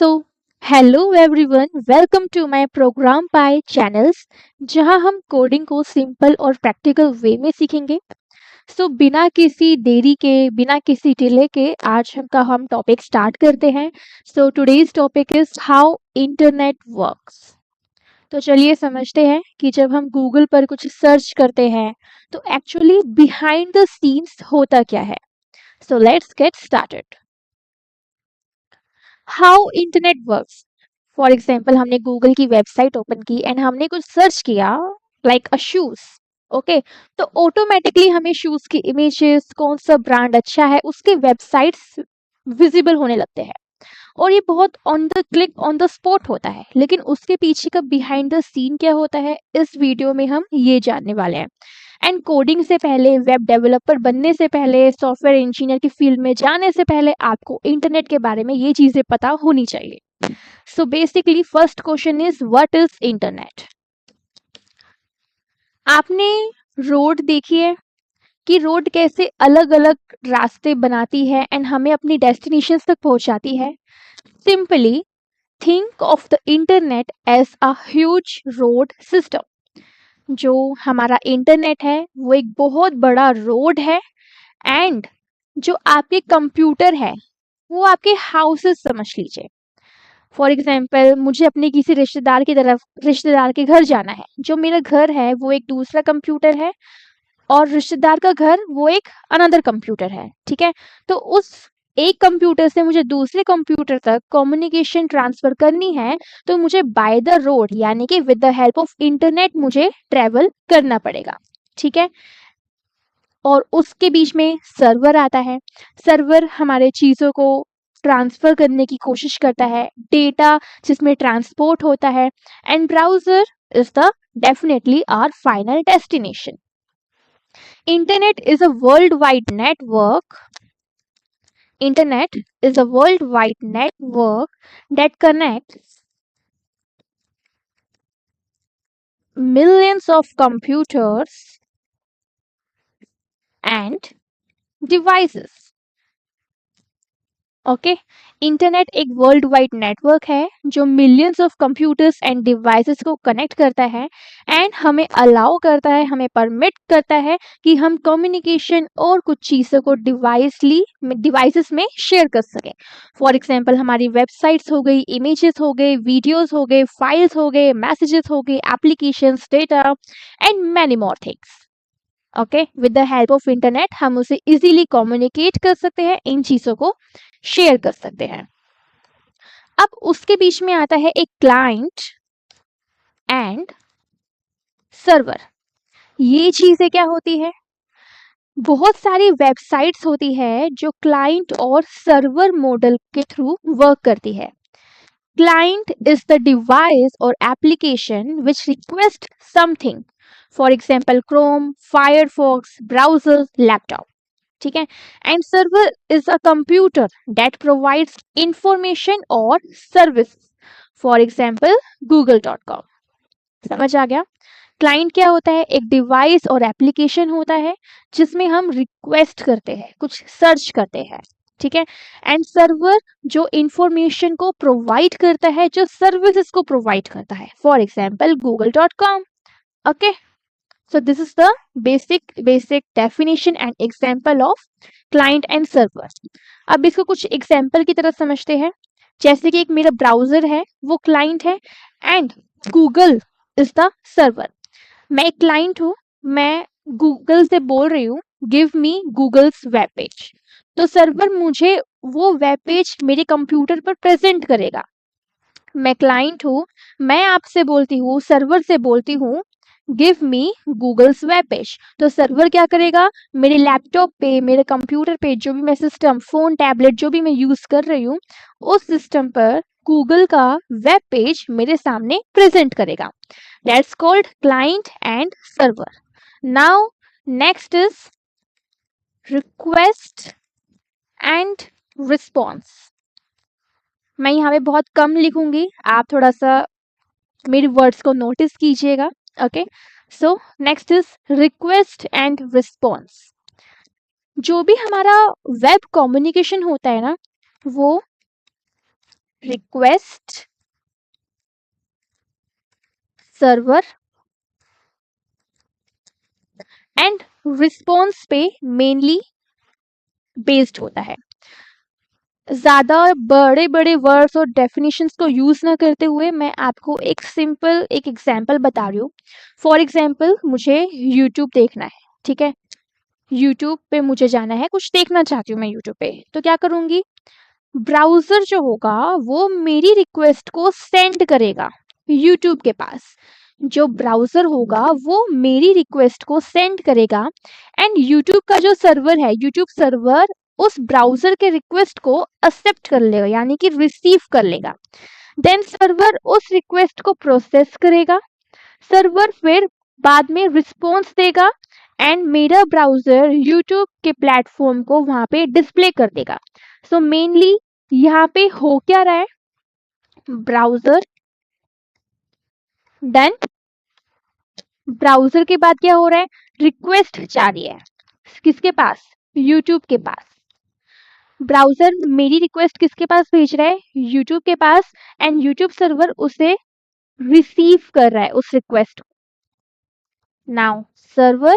So hello everyone, welcome to my program by channels, जहां हम coding को simple और प्रैक्टिकल वे में सीखेंगे। बिना किसी देरी के, बिना किसी डिले के आज हम टॉपिक स्टार्ट करते हैं। Today's topic is how internet works. तो चलिए समझते हैं कि जब हम गूगल पर कुछ सर्च करते हैं तो एक्चुअली बिहाइंड द सीन्स होता क्या है। Let's get started. How internet works. For example, हमने गूगल की वेबसाइट ओपन की एंड हमने कुछ सर्च किया लाइक अ शूज। ओके, तो ऑटोमेटिकली हमें शूज की इमेजेस, कौन सा ब्रांड अच्छा है, उसके वेबसाइट्स विजिबल होने लगते हैं। और ये बहुत on the click, on the spot होता है, लेकिन उसके पीछे का बिहाइंड द सीन क्या होता है, इस वीडियो में हम ये जानने वाले हैं। एंड कोडिंग से पहले, वेब डेवलपर बनने से पहले, सॉफ्टवेयर इंजीनियर की फील्ड में जाने से पहले आपको इंटरनेट के बारे में ये चीजें पता होनी चाहिए। Basically first question is what is internet. आपने रोड देखी है कि रोड कैसे अलग अलग रास्ते बनाती है एंड हमें अपनी डेस्टिनेशन तक पहुंचाती है। Simply think of the internet as a huge road system. जो हमारा इंटरनेट है वो एक बहुत बड़ा रोड है, एंड जो आपके कंप्यूटर है वो आपके हाउसेस समझ लीजिए। फॉर एग्जाम्पल, मुझे अपने किसी रिश्तेदार के घर जाना है। जो मेरा घर है वो एक दूसरा कंप्यूटर है, और रिश्तेदार का घर वो एक अनदर कंप्यूटर है। ठीक है, तो उस एक कंप्यूटर से मुझे दूसरे कंप्यूटर तक कम्युनिकेशन ट्रांसफर करनी है, तो मुझे बाय द रोड यानी कि with the help of internet मुझे ट्रेवल करना पड़ेगा। ठीक है, और उसके बीच में सर्वर आता है। सर्वर हमारे चीज़ों को ट्रांसफर करने की कोशिश करता है, डेटा जिसमें ट्रांसपोर्ट होता है। And browser is the definitely our final destination. Internet is a world wide network. Internet is a worldwide network that connects millions of computers and devices. Okay, internet एक world wide network है जो millions of computers end devices को connect करता है, and हमें allow करता है, हमें परमिट करता है कि हम कम्युनिकेशन और कुछ चीज़ों को डिवाइसेस में शेयर कर सकें। फॉर एग्जांपल, हमारी वेबसाइट्स हो गई, इमेजेस हो गए, वीडियोस हो गए, फाइल्स हो गए, मैसेजेस हो गए, applications, data and many more things. Okay, with the help of internet हम उसे इजीली कम्युनिकेट कर सकते हैं, इन चीज़ों को शेयर कर सकते हैं। अब उसके बीच में आता है एक क्लाइंट एंड सर्वर। ये चीजें क्या होती है, बहुत सारी वेबसाइट्स होती है जो क्लाइंट और सर्वर मॉडल के थ्रू वर्क करती है। क्लाइंट इज द डिवाइस और application which request something, for example Chrome, Firefox, browser, laptop. ठीक है, and server is a computer that provides information और सर्विस, फॉर एग्जाम्पल google.com। समझ आ गया। क्लाइंट क्या होता है, एक डिवाइस और एप्लीकेशन होता है जिसमें हम रिक्वेस्ट करते हैं, कुछ सर्च करते हैं। ठीक है, एंड सर्वर जो इंफॉर्मेशन को प्रोवाइड करता है, जो सर्विसेज को प्रोवाइड करता है, for example google.com। Okay, so this is the basic definition and example of client and server। अब इसको कुछ एग्जाम्पल की तरह समझते हैं। जैसे कि एक मेरा ब्राउजर है, वो क्लाइंट है, and Google is the server. मैं एक क्लाइंट हूँ, मैं गूगल से बोल रही हूँ give me Google's web page, तो सर्वर मुझे वो वेब पेज मेरे कंप्यूटर पर प्रेजेंट करेगा। मैं क्लाइंट हूँ, मैं आपसे बोलती हूँ, सर्वर से बोलती हूँ give me Google's web page, तो सर्वर क्या करेगा, मेरे लैपटॉप पे, मेरे कंप्यूटर पे, जो भी मैं सिस्टम, फोन, टैबलेट जो भी मैं यूज कर रही हूँ, उस सिस्टम पर गूगल का वेब पेज मेरे सामने प्रेजेंट करेगा। That's called client and server. Now next is request and response. मैं यहाँ पे बहुत कम लिखूंगी, आप थोड़ा सा मेरे वर्ड्स को नोटिस कीजिएगा। Okay, so next is request and response. जो भी हमारा वेब कम्युनिकेशन होता है ना, वो रिक्वेस्ट सर्वर एंड रिस्पॉन्स पे मेनली बेस्ड होता है। ज्यादा बड़े बड़े वर्ड्स और डेफिनेशंस को यूज ना करते हुए मैं आपको एक सिंपल एक एग्जांपल बता रही हूँ। फॉर एग्जांपल मुझे यूट्यूब देखना है, ठीक है, यूट्यूब पे मुझे जाना है, कुछ देखना चाहती हूँ मैं यूट्यूब पे, तो क्या करूंगी, ब्राउजर जो होगा वो मेरी रिक्वेस्ट को सेंड करेगा यूट्यूब के पास। जो ब्राउजर होगा वो मेरी रिक्वेस्ट को सेंड करेगा एंड यूट्यूब का जो सर्वर है, यूट्यूब सर्वर उस ब्राउजर के रिक्वेस्ट को एक्सेप्ट कर लेगा, यानी कि रिसीव कर लेगा। देन सर्वर उस रिक्वेस्ट को प्रोसेस करेगा, सर्वर फिर बाद में रिस्पॉन्स देगा एंड मेरा ब्राउजर यूट्यूब के प्लेटफॉर्म को वहां पे डिस्प्ले कर देगा। सो मेनली यहाँ पे हो क्या रहा है, ब्राउजर डन, ब्राउजर के बाद क्या हो रहा है, रिक्वेस्ट जा रही है किसके पास, यूट्यूब के पास। ब्राउजर मेरी रिक्वेस्ट किसके पास भेज रहा है, यूट्यूब के पास, एंड यूट्यूब सर्वर उसे रिसीव कर रहा है उस रिक्वेस्ट को। नाउ सर्वर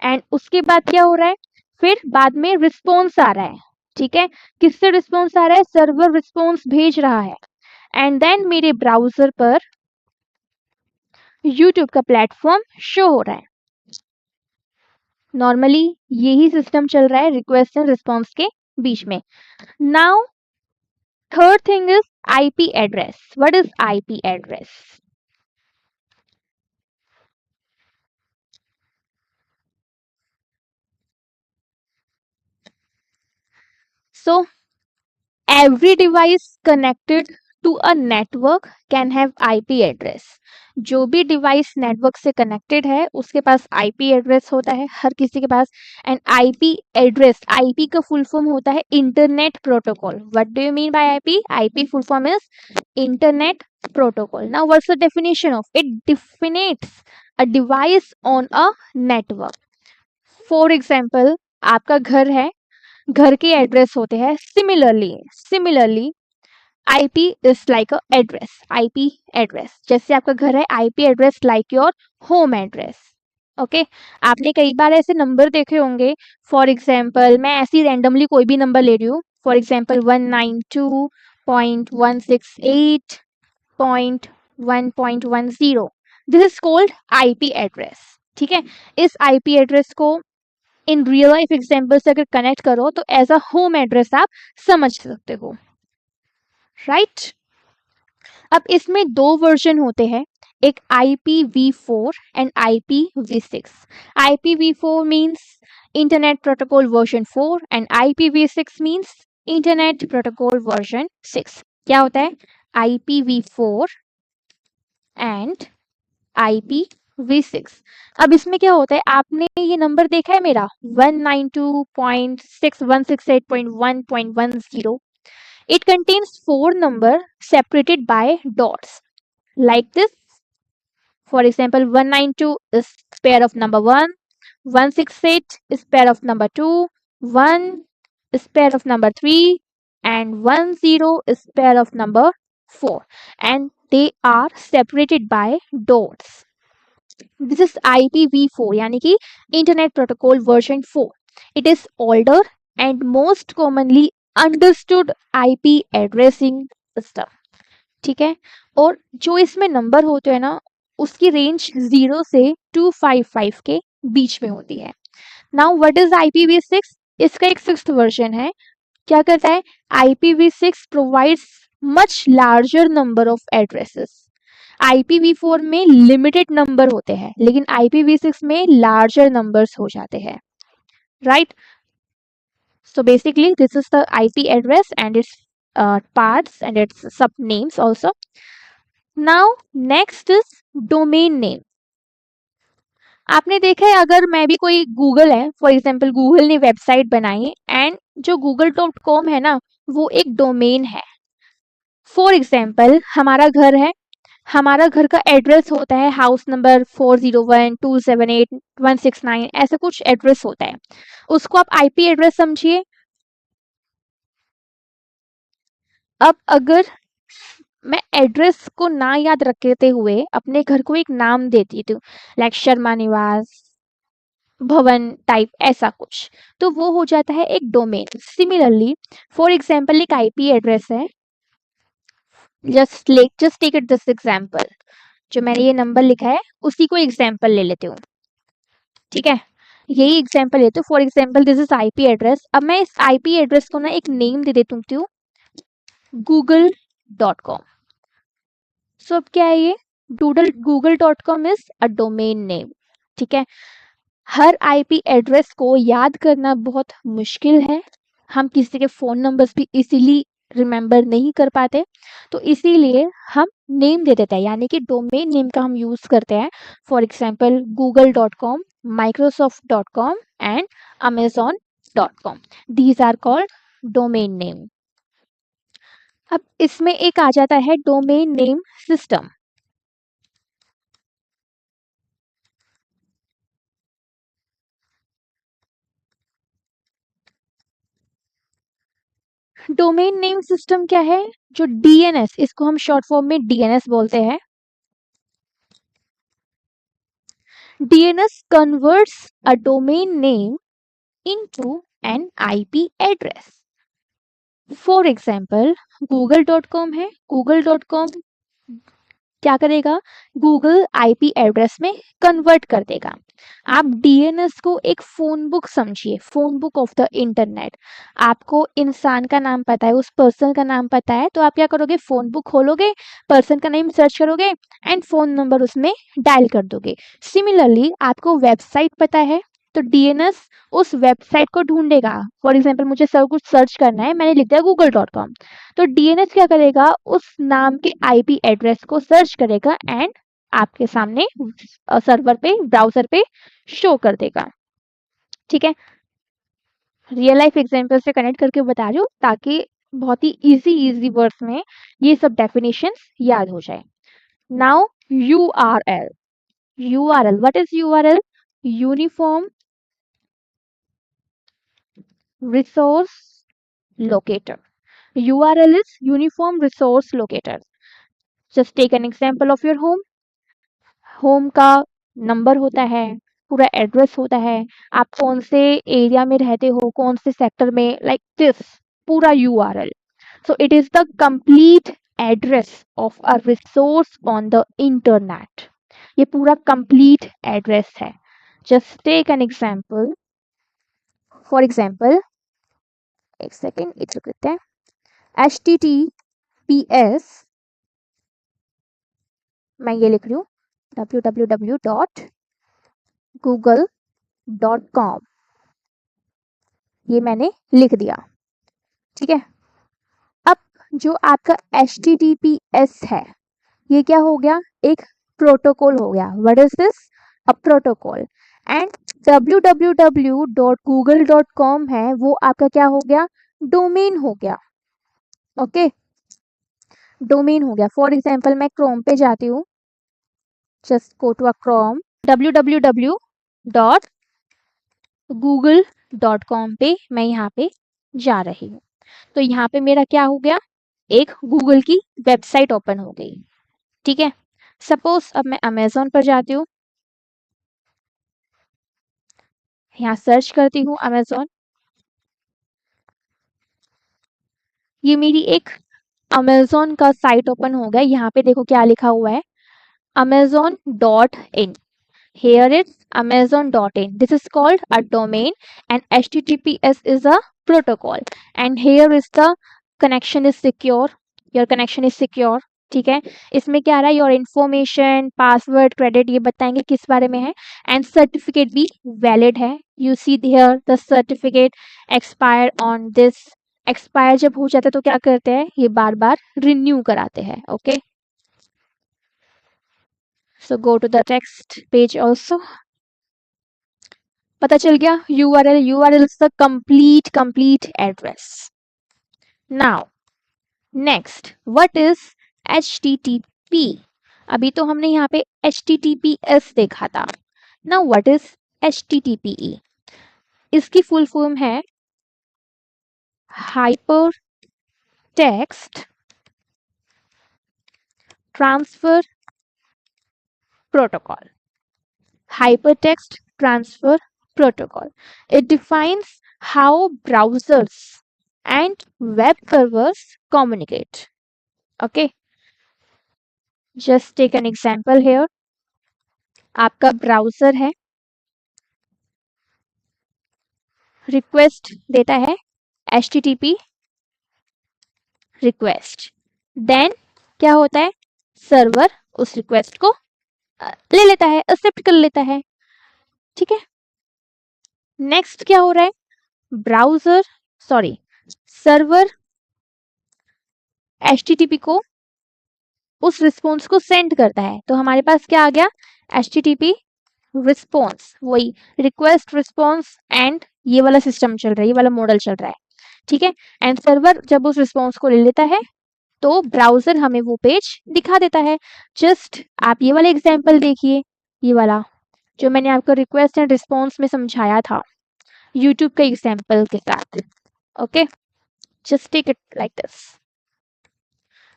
एंड उसके बाद क्या हो रहा है, फिर बाद में रिस्पॉन्स आ रहा है, ठीक है, किससे रिस्पॉन्स आ रहा है, सर्वर रिस्पॉन्स भेज रहा है एंड देन मेरे ब्राउजर पर यूट्यूब का प्लेटफॉर्म शो हो रहा है। नॉर्मली यही सिस्टम चल रहा है रिक्वेस्ट एंड रिस्पॉन्स के बीच में। Now third thing is IP address. What is IP address? So every device connected to a network can have IP address. जो भी डिवाइस नेटवर्क से कनेक्टेड है उसके पास आईपी एड्रेस होता है, हर किसी के पास। एंड आईपी एड्रेस, आईपी का फुल फॉर्म होता है internet protocol. What do you mean by IP? IP full form is internet protocol. Now what's the definition of it? Defines a device on a network. For example आपका घर है, घर के address होते हैं। Similarly IP is like a address, IP address जैसे आपका घर है, IP address like your home address. Okay, आपने कई बार ऐसे नंबर देखे होंगे। फॉर एग्जाम्पल मैं ऐसी रैंडमली कोई भी नंबर ले रही हूँ, for example 192.168.1.10, this is called IP address. ठीक है, इस आईपी एड्रेस को इन रियल लाइफ एग्जाम्पल से अगर कनेक्ट करो तो एज अ होम एड्रेस आप समझ सकते हो, राइट? अब इसमें दो वर्जन होते हैं, एक IPv4 and IPv6। IPv4 means internet protocol version 4 and IPv6 means internet protocol version 6। क्या होता है IPv4 एंड IPv6? अब इसमें क्या होता है, आपने ये नंबर देखा है मेरा 192.6.168.1.10। It contains 4 numbers separated by dots like this. For example, 192 is pair of number 1, 168 is pair of number 2, 1 is pair of number 3, and 10 is pair of number 4, and they are separated by dots. This is IPv4 यानी कि Internet Protocol version 4. It is older and most commonly understood IP addressing system. ठीक है, और जो इसमें number होते हैं ना उसकी रेंज 0 से 255 के बीच में होती है। Now what is IPv6? इसका एक 6th वर्जन है। क्या करता है, IPv6 provides much larger number of addresses. IPv4 में लिमिटेड नंबर होते हैं लेकिन IPv6 में लार्जर नंबर्स हो जाते हैं, right? So basically this is the IP address and its parts and its subnames also. Now next is domain name. आपने देखा है अगर मैं भी कोई गूगल है, फॉर एग्जाम्पल गूगल ने वेबसाइट बनाई एंड जो google.com है ना वो एक डोमेन है। फॉर एग्जाम्पल हमारा घर है, हमारा घर का एड्रेस होता है हाउस नंबर 401, 278, 169, ऐसा कुछ एड्रेस होता है, उसको आप आईपी एड्रेस समझिए। अब अगर मैं एड्रेस को ना याद रखते हुए अपने घर को एक नाम देती थी, लाइक शर्मा निवास, भवन टाइप ऐसा कुछ, तो वो हो जाता है एक डोमेन। सिमिलरली फॉर एग्जांपल एक आईपी एड्रेस है, just take it this example, जो मैंने ये नंबर लिखा है उसी को एग्जांपल ले लेती हूँ, ठीक है। यही एग्जांपल लेते हूँ, for example this is IP address. अब मैं इस आईपी एड्रेस को ना एक नेम दे देती हूँ, google.com। सो अब क्या है ये, google.com is a domain name, ठीक है। हर आईपी एड्रेस को याद करना बहुत मुश्किल है, हम किसी के फ़ोन नंबर्स भी इजीली रिमेंबर नहीं कर पाते, तो इसीलिए हम नेम दे देते हैं, यानी कि डोमेन नेम का हम यूज़ करते हैं। For example google.com, microsoft.com and amazon.com, these are called domain name. अब इसमें एक आ जाता है domain name system. Domain name system क्या है, जो डीएनएस, इसको हम शॉर्ट फॉर्म में डीएनएस बोलते हैं। DNS converts a domain name into an IP address. For example, google.com है, google.com क्या करेगा, गूगल आईपी एड्रेस में कन्वर्ट कर देगा। आप डीएनएस को एक फोन बुक समझिए, phone book of the internet. आपको इंसान का नाम पता है, उस पर्सन का नाम पता है, तो आप क्या करोगे, फोन बुक खोलोगे, पर्सन का नेम सर्च करोगे एंड फोन नंबर उसमें डायल कर दोगे। सिमिलरली आपको वेबसाइट पता है, तो डीएनएस उस वेबसाइट को ढूंढेगा। फॉर एग्जाम्पल मुझे सब कुछ सर्च करना है, मैंने लिख दिया google.com, तो डीएनएस क्या करेगा, उस नाम के आईपी एड्रेस को सर्च करेगा एंड आपके सामने सर्वर पे, ब्राउजर पे शो कर देगा, ठीक है। रियल लाइफ एग्जांपल से कनेक्ट करके बता रही हूँ ताकि बहुत ही इजी वर्ड्स में ये सब डेफिनेशंस याद हो जाए। Now URL, URL what is URL, uniform resource locator. URL is uniform resource locator. Just take an example of your home. Home का नंबर होता है, पूरा एड्रेस होता है, आप कौन से एरिया में रहते हो, कौन से सेक्टर में, लाइक दिस पूरा URL. So it is the complete address of a resource on the internet. ये पूरा कंप्लीट एड्रेस है। Just take an example, for example एक सेकेंड इट लिखते हैं, HTTPS, मैं ये लिख रही हूँ www.google.com, ये मैंने लिख दिया, ठीक है। अब जो आपका HTTPS है, ये क्या हो गया, एक प्रोटोकॉल हो गया। What is this, a protocol. And www.google.com है, वो आपका क्या हो गया, डोमेन हो गया, ओके डोमेन हो गया। फॉर एग्जांपल मैं क्रोम पे जाती हूँ, just go to a Chrome, www.google.com पे मैं यहाँ पे जा रही हूँ, तो यहाँ पे मेरा क्या हो गया, एक गूगल की वेबसाइट ओपन हो गई, ठीक है। सपोज अब मैं अमेजोन पर जाती हूँ, यहाँ सर्च करती हूँ अमेजोन, ये मेरी एक अमेजोन का साइट ओपन हो गया। यहाँ पे देखो क्या लिखा हुआ है, amazon.in। Here it's amazon.in. This is called a domain and HTTPS is a protocol. And here is the connection is secure. Your connection is secure. ठीक है, इसमें क्या आ रहा है, योर इन्फॉर्मेशन, पासवर्ड, क्रेडिट, ये बताएंगे किस बारे में है। एंड सर्टिफिकेट भी वैलिड है। You see here the certificate expire on this. Expire जब हो जाता है तो क्या करते हैं, ये बार बार रिन्यू कराते हैं, okay. So go to the text page also. पता चल गया, URL is the complete address. Now next, what is HTTP। अभी तो हमने यहाँ पे HTTPS देखा था। Now what is HTTPE। इसकी फुल फॉर्म है hyper text transfer protocol. Hypertext transfer protocol. It defines how browsers and web servers communicate. Okay, just take an example here. आपका ब्राउजर है, रिक्वेस्ट देता है HTTP रिक्वेस्ट, देन क्या होता है, server उस रिक्वेस्ट को ले लेता है, एक्सेप्ट कर लेता है. ठीक है, नेक्स्ट क्या हो रहा है, ब्राउजर सर्वर HTTP को उस रिस्पॉन्स को सेंड करता है. तो हमारे पास क्या आ गया, HTTP रिस्पॉन्स, वही रिक्वेस्ट रिस्पॉन्स एंड ये वाला सिस्टम चल रहा है, ये वाला मॉडल चल रहा है. ठीक है, एंड सर्वर जब उस रिस्पॉन्स को ले लेता है तो ब्राउजर हमें वो पेज दिखा देता है. जस्ट आप ये वाला एग्जांपल देखिए, ये वाला जो मैंने आपको रिक्वेस्ट एंड रिस्पॉन्स में समझाया था यूट्यूब के एग्जांपल के साथ. Okay, just take it like this.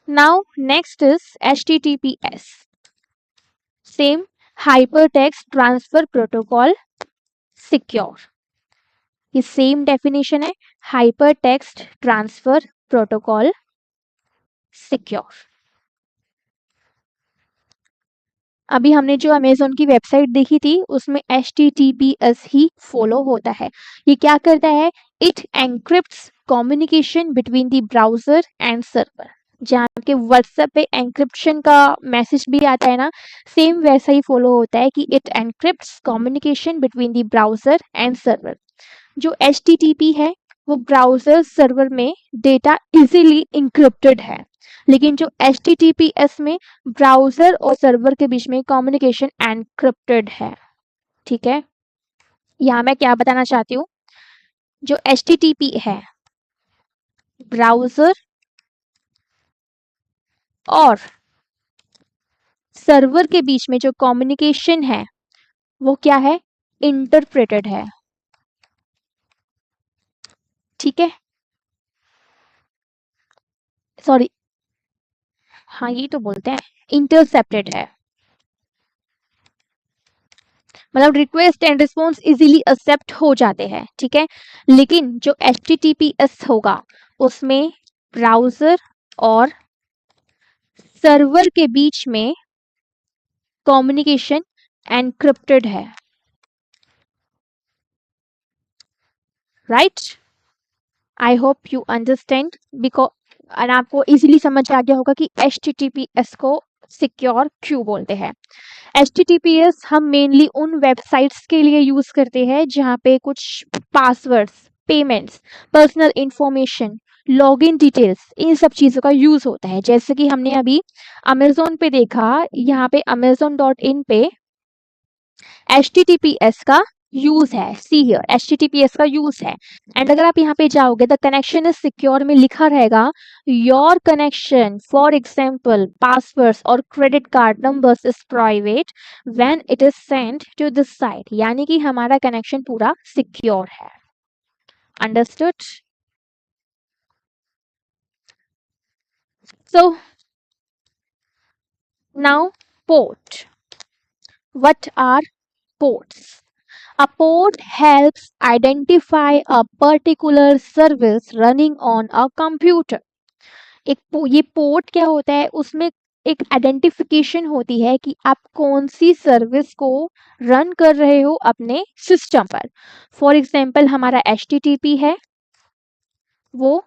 Now next is HTTPS, same hypertext transfer protocol secure. ये सेम डेफिनेशन है, हाइपरटेक्स्ट ट्रांसफर प्रोटोकॉल सिक्योर. अभी हमने जो अमेज़न की वेबसाइट देखी थी उसमें HTTPS ही फॉलो होता है. ये क्या करता है, it encrypts communication between the browser and server. जहाँ के व्हाट्सएप पे एनक्रिप्शन का मैसेज भी आता है ना, सेम वैसा ही फॉलो होता है कि it encrypts communication between the browser and server. जो HTTP है वो ब्राउजर सर्वर में डेटा इजीली इंक्रिप्टेड है, लेकिन जो HTTPS में ब्राउजर और सर्वर के बीच में कम्युनिकेशन एनक्रिप्टेड है. ठीक है, यहाँ मैं क्या बताना चाहती हूँ, जो HTTP है ब्राउजर और सर्वर के बीच में जो कम्युनिकेशन है वो क्या है, इंटरप्रेटेड है. ठीक है, सॉरी, हाँ ये तो बोलते हैं इंटरसेप्टेड है, मतलब request and response easily accept हो जाते हैं. ठीक है, लेकिन जो HTTPS होगा उसमें ब्राउजर और सर्वर के बीच में कम्युनिकेशन एनक्रिप्टेड है. Right, I hope you understand, because और आपको इजीली समझ आ गया होगा कि HTTPS को सिक्योर क्यों बोलते हैं. HTTPS हम मेनली उन वेबसाइट्स के लिए यूज करते हैं जहाँ पे कुछ passwords, payments, personal information, login details, इन सब चीज़ों का यूज होता है. जैसे कि हमने अभी अमेजोन पे देखा, यहाँ पे amazon.in पे HTTPS का यूज है. सी हियर, HTTPS का यूज है. एंड अगर आप यहाँ पे जाओगे, द कनेक्शन इज सिक्योर में लिखा रहेगा your connection for example passwords और credit card numbers is private when it is send to this site. यानी कि हमारा कनेक्शन पूरा सिक्योर है. Understood? So now port. What are ports? A port helps identify a particular service running on a computer. ये port क्या होता है, उसमें एक आइडेंटिफिकेशन होती है कि आप कौन सी सर्विस को रन कर रहे हो अपने सिस्टम पर. फॉर एग्जाम्पल हमारा HTTP है, वो